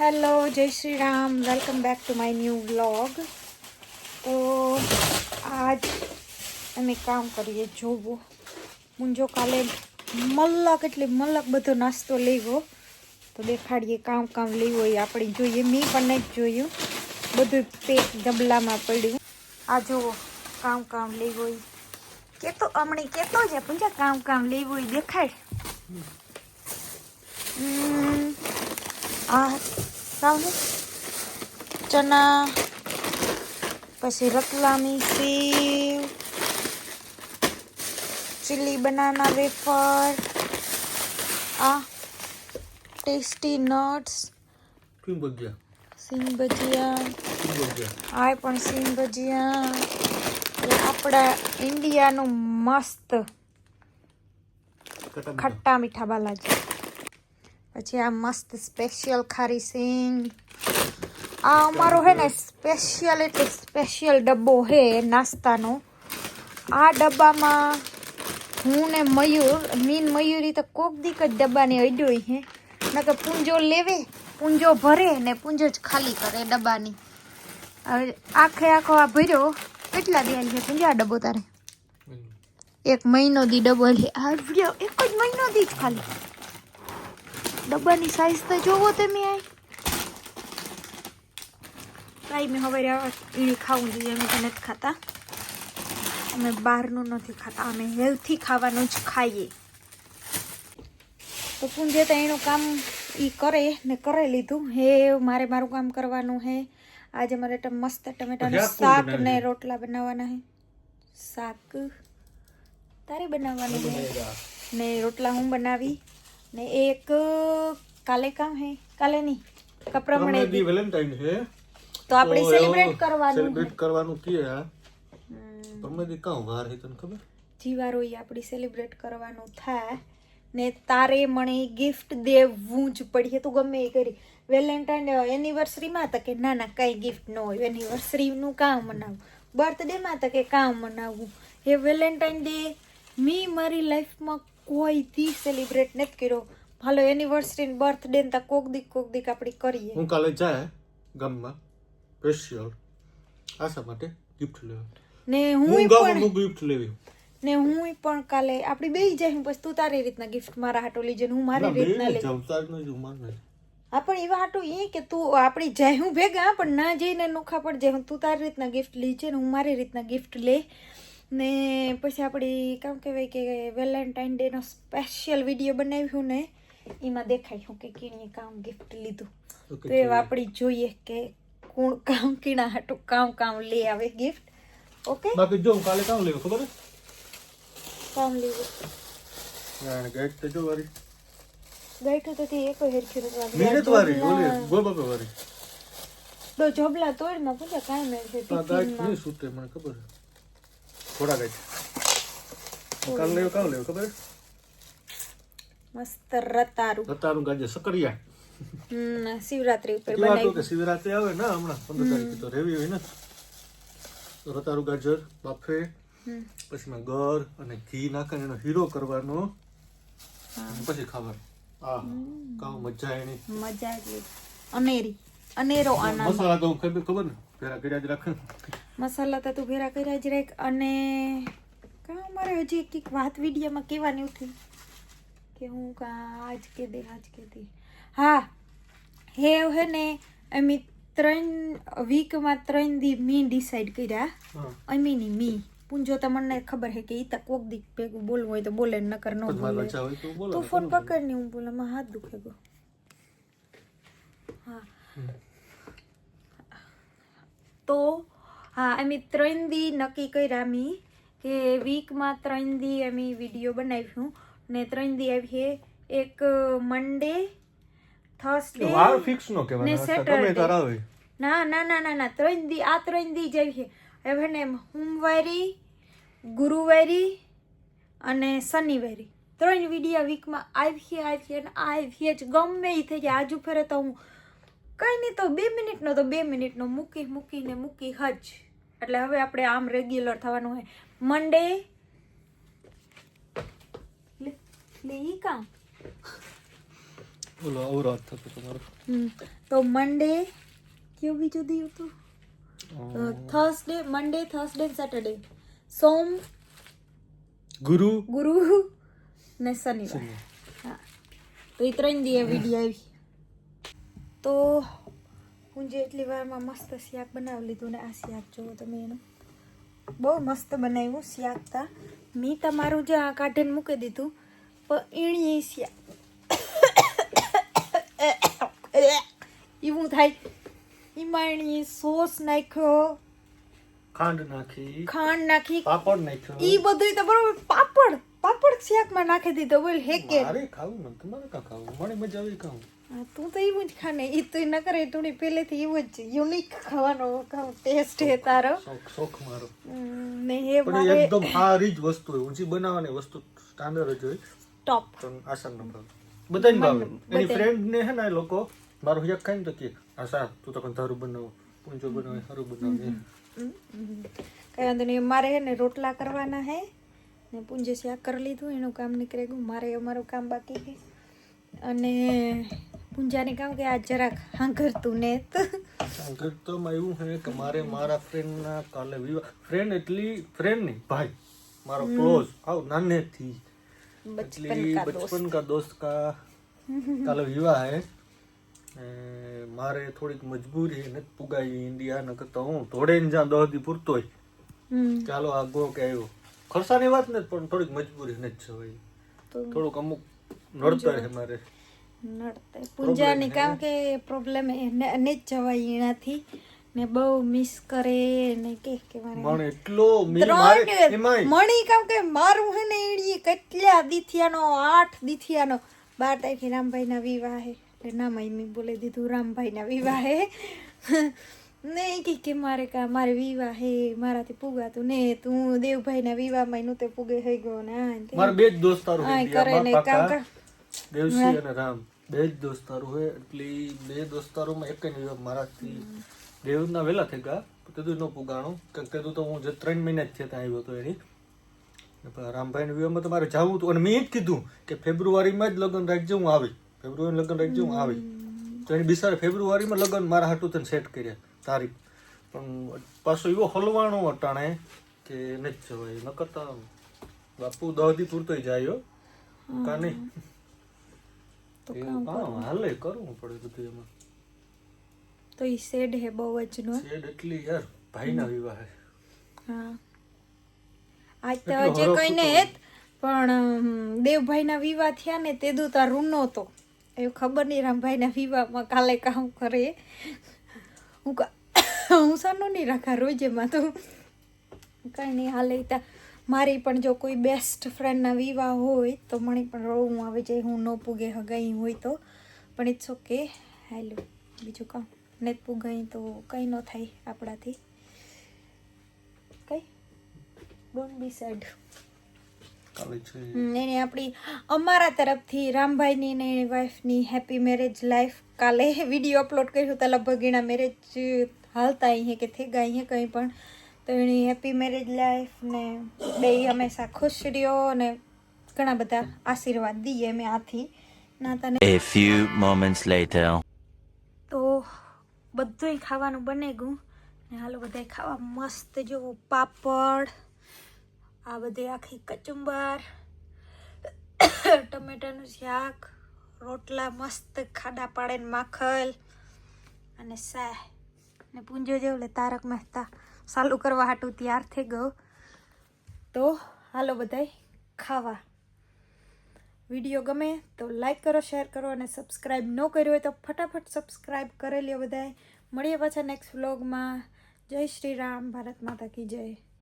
Hello जय Shri Ram welcome back to my new vlog. तो आज અમે કામ કરીએ જોવો મુંજો કાલે મલ્લક એટલે મલ્લક બધો નાસ્તો લેવો તો દેખાડીએ કામ કામ લેવો એ આપણે જોઈએ મેં પણ નથી જોયું બધું પેક ડબલામાં પડ્યું આ જોવો કામ લેવો કેતો હમણે કેતો છે પૂંજા કામ લેવો દેખાડ આ કામ ચના પછી રતલામી સેવ चिली बनाना वेफर आ टेस्टी नट्स सिंग भजिया आ पण सिंग भजिया આપણા ઇન્ડિયાનું મસ્ત ખટ્ટા મીઠા બાલાજી પછી આ મસ્ત સ્પેશિયલ ખારી સિંગ આ અમારો હે ને સ્પેશિયલ એટલે સ્પેશિયલ ડબ્બો હે નાસ્તાનો આ ડબ્બામાં હું ને મયુરી તો કોક દીક જ ડબ્બાની અડ્યોય હે નકર પૂંજો લેવે પૂંજો ભરે ને પૂંજો જ ખાલી કરે ડબ્બાની આખો આ ભર્યો કેટલા દી છે પૂંજા આ ડબ્બો તારે 1 મહિનો દી ડબ્બો લે આ એક જ મહિનો દી જ ખાલી ડબ્બાની સાઈઝ તો જોવો તમે આ કાંઈ મેં હવે એને ખાવું જોઈએ અમે તો નથી ખાતા અમે બહારનું નથી ખાતા અમે હેલ્થી ખાવાનું જ ખાઈએ તો પૂંજે તો એનું કામ એ કરે ને કરી લીધું હે મારું કામ કરવાનું હે આજે મારે મસ્ત ટમેટાનું શાક ને રોટલા બનાવવાના હે શાક તારે બનાવવાનું હે ને રોટલા હું બનાવી ને એક કાલે કામ હે કાલે નહીં કપરામણે દી વેલેન્ટાઇન હે તો આપણે સેલિબ્રેટ કરવાનું કે તમે દી કાં વાર હે તને ખબર જીવારો ઈ આપણી સેલિબ્રેટ કરવાનું થાય ને તારે મને ગિફ્ટ દેવું જ પડીએ તું ગમે એ કરી વેલેન્ટાઇન એનિવર્સરી માં તો કે ના કઈ ગિફ્ટ ન હોય એનિવર્સરી નું કામ મનાવું બર્થડે માં તો કે કામ મનાવું એ વેલેન્ટાઇન ડે મી મારી લાઈફમાં કોઈ દી સેલિબ્રેટ નથી કર્યો હાલો એનિવર્સરી ને બર્થડે ને કોક દીક આપણે કરીએ હું કાલે જાય ગામમાં સ્પેશિયલ આશા માટે ગિફ્ટ લેવા ને હું પણ કાલે આપડી બેહી જાય હું પછી તું તારી રીતના ગિફ્ટ મારા હાટો લીજે હું મારી રીતના લે હા પણ એવા હાટો એ કે તું આપડી જાય હું ભેગા પણ ના જઈને નોખા પડ જાય તું તારી રીતના ગિફ્ટ લીજે ને હું મારી રીતના ગિફ્ટ લે ને પછી આપડી કામ કહેવાય કે વેલેન્ટાઇન ડે નો સ્પેશિયલ વિડીયો બનાવ્યું ને એમાં દેખાય કે કીણીએ કામ ગિફ્ટ લીધું તો એ આપડી જોઈએ કે કોણ કામ કીણા હાટું કામ લે આવે ગિફ્ટ ઓકે બાકી જો કાલે કામ લેવું ખબર કામ લેવું ના ગેટ તો જો વારી ગેટ તો તે એક હેરખી રવા મિનિટ વારી ઓલે ગોળ બાપે વારી તો જોબલા તોડ માં પૂછા કાઈ મે છે ટિફિન માં ની સૂતે મને ખબર થોડા ગેટ કામ લેવું ખબર મસ્ત રતારું ગાજે સકરિયા શિવરાત્રી ઉપર બનાવી કે શિવરાત્રી આવે ને હમણાં 15 તારીખે તો રેવી હોય ને રતારું ગાજર બાફે પછી માં ગર અને ઘી નાખીને એનો હીરો કરવાનો પછી ખાવાનું આ કાવ મજા આવી અનેરો આના મસાલા તો ખબર ને ભેરા કર્યા જ રાખ મસાલા તો તું ભેરા કર્યા જ રાખ અને કા મારે હજી એક વાત વિડિયોમાં કહેવાની ઉઠી કે હું આજ કે દે હા હે ને અમે 3 વીકમાં 3 દી મી ડિસાઈડ કર્યા અમીની મી પૂંજો તો મને ખબર હે કે ઈ તો કોક દી ભેગું બોલવું હોય તો બોલે નકર ન બોલે તો ફોન પકડ ને હું બોલે માં હાથ દુખે ગયો હા તો હા અમે 3 દી નક્કી કર્યા મી કે વીકમાં 3 દી અમે વિડીયો બનાવ્યું ને 3 દી આવી એક મંડે થર્સડે વાર ફિક્સ નો કહેવાય તમે કરાવે ના 3 દી આ 3 દી જેવી છે હવે ને સોમવારી ગુરુવારી અને શનિવારી 3 વિડિયો વીકમાં આવી અને આવી જ ગમે ઈ થઈ જાય આજુ ફેરે તો હું કઈ નહીં તો 2 મિનિટનો તો 2 મિનિટનો મૂકી હજ એટલે હવે આપણે આમ રેગ્યુલર થવાનું હોય મંડે લે ઈ કામ બોલો અવરાત થતો તમારો. તો મંડે કયો બીજો દી હતું? થર્સડે, મંડે, થર્સડે, સેટરડે, સોમ, ગુરુ ને શનિવાર. હા, તો એ 3 દી વિડીયો આવી. તો હું જે એટલી વારમાં મસ્ત શાક બનાવી લીધું ને આ શાક જોવો તમે એનું બહુ મસ્ત બનાવ્યું શાક. તા મેં તમારું જે આ કાઢીને મૂકી દીધું પણ એણી શાક એવું થાય. એમાં એણી સોસ નાખ્યો, ખાંડ નાખી, પાપડ નાખ્યો, ઈ બધું તો બરોબર. પાપડ શાકમાં નાખી દીધો. બોલ હે કે મારે ખાવું ને તમારે કા ખાવું? મને મજા આવી ખાવું. તું તો એવું જ ખાને. ઈ તો ન કરે થોડી પહેલેથી એવું જ યુનિક ખાવાનો ટેસ્ટ હે તારો. શોખ મારો ને હે મારે એકદમ સારી જ વસ્તુ હોય. ઊંચી બનાવવાની વસ્તુ સ્ટાન્ડર્ડ જ હોય. ટોપ આસાન ન ભાવે, બધાને ભાવે. એની ફ્રેન્ડ ને હે ને લોકો મારું શાક ખાઈને તો કે આશા તું તો કઈ તારું બનાવો, પૂંજો બનાવે, સારું બનાવે. કઈ વાંધો નહીં. મારે હે ને રોટલા કરવાના હે ને પૂંજે શાક કરી લીધું, એનું કામ નીકળી ગયું. મારે અમારું કામ બાકી છે અને પૂંજાને કામ કે આ જરાક હાંઘરતું ને હાંઘરતોમાં એવું છે કે મારે મારા ફ્રેન્ડના કાલે વિવાહ. ફ્રેન્ડ એટલી ફ્રેન્ડ નહીં, ભાઈ મારો ક્લોઝ, આવ નાનેથી बचपन का दोस्त का काले विवाह है. મારે થોડીક મજબૂરી નથી પુગાઈ ઇન્ડિયા. ન કરતા હું થોડે ને જ્યાં 10 દી પૂરતો હોય. ચાલો આગો કે આવ્યો. ખર્ચાની વાત નથી પણ થોડીક મજબૂરી નથી જવાય. થોડુંક અમુક નડતર છે મારે. પૂંજાની કામ કે પ્રોબ્લેમ એને જ જવાય એનાથી ને બહુ મિસ કરે ને કે મને એટલો મણી કામ કે મારું હે ને એડી કેટલા દીથિયાનો 8 દીથિયાનો 12 તારીખે રામભાઈ ના વિવાહ હે. નામ મેં બોલી દીધું રામભાઈ ના વિવાહ હે. નહીં કે મારે મારે વિવાહ હે મારાથી પુગાતું ને તું દેવભાઈ ના વિવાહ માં નું તે પુગે થઈ ગયો ને મારા બે જ દોસ્તારો કરે ને કામ કર. દેવસી અને રામ બે જ દોસ્તારો હે. એટલે બે દોસ્તારો માં એક જ મારાથી દેવના વેલા થઈ ગયા. તેદું ન પુગાણું કે તેદું તો હું જે 3 મહિના જ થયા આવ્યો હતો એની. રામભાઈ ના વિવાહમાં તો મારે જવું હતું અને મેં જ કીધું કે ફેબ્રુઆરીમાં જ લગ્ન રાખજે, હું આવી. ફેબ્રુઆરી લગ્ન રાખજે, હું આવી. તો એની બિચારે ફેબ્રુઆરીમાં લગ્ન મારા હાટું તને સેટ કર્યા તારીખ. પણ પાછો એવો હલવાણો અટાણે કે નથી જવાય. ન કરતા બાપુ 10 દી પૂરતો જાય કા નહીં. હાલે કરવું પડે બધું એમાં. તો ઈ સેડ હે બહુ જ નો. સેડ એટલી યાર ભાઈના વિવાહ હે. હા આજ તો જે કઈ ને પણ દેવભાઈના વિવાહ થયા ને તેદું તાર રૂનો તો એવું ખબર નહીં. રામભાઈના વિવાહમાં કાલે કામ કરે હું સાનો નહીં રાખા રોજ એમાં તો કઈ નહીં હાલે. મારી પણ જો કોઈ બેસ્ટ ફ્રેન્ડના વિવાહ હોય તો મને પણ રોવું આવે જાય. હું ન પૂગે હગાઈ હોય તો પણ ઇટ્સ ઓકે. હેલો બીજું કામ ને પૂગાઈ તો કંઈ ન થાય આપણાથી. કઈ ડોન્ટ બી સેડ. એને આપણી અમારા તરફથી રામભાઈની ને એની વાઈફની હેપી મેરેજ લાઈફ. કાલે વિડીયો અપલોડ કર્યું તો લગભગ એના મેરેજ હાલતા અહીં કે થઈ ગયા અહીં કંઈ પણ. તો એની હેપી મેરેજ લાઈફ ને બે હંમેશા ખુશ રહ્યો અને ઘણા બધા આશીર્વાદ દઈએ અમે આથી ના તને. A few moments later. તો બધુંય ખાવાનું બને ગયું ને હાલો બધાય ખાવા. મસ્ત જો પાપડ, આ બધી આખી કચુંબર, ટમેટાનું શાક, રોટલા મસ્ત ખાડા પાડે ને માખલ અને સાય ને પૂંજો જેવું લે તારક મહેતા ચાલુ કરવા હાટું તૈયાર થઈ ગયો. તો હાલો બધાય ખાવા. વિડીયો ગમે તો લાઈક કરો, શેર કરો અને સબસ્ક્રાઈબ ન કર્યો હોય તો ફટાફટ સબસ્ક્રાઈબ કરી લ્યો બધાય. મળીએ પાછા નેક્સ્ટ વ્લોગમાં. જય શ્રી રામ, ભારત માતા કી જય.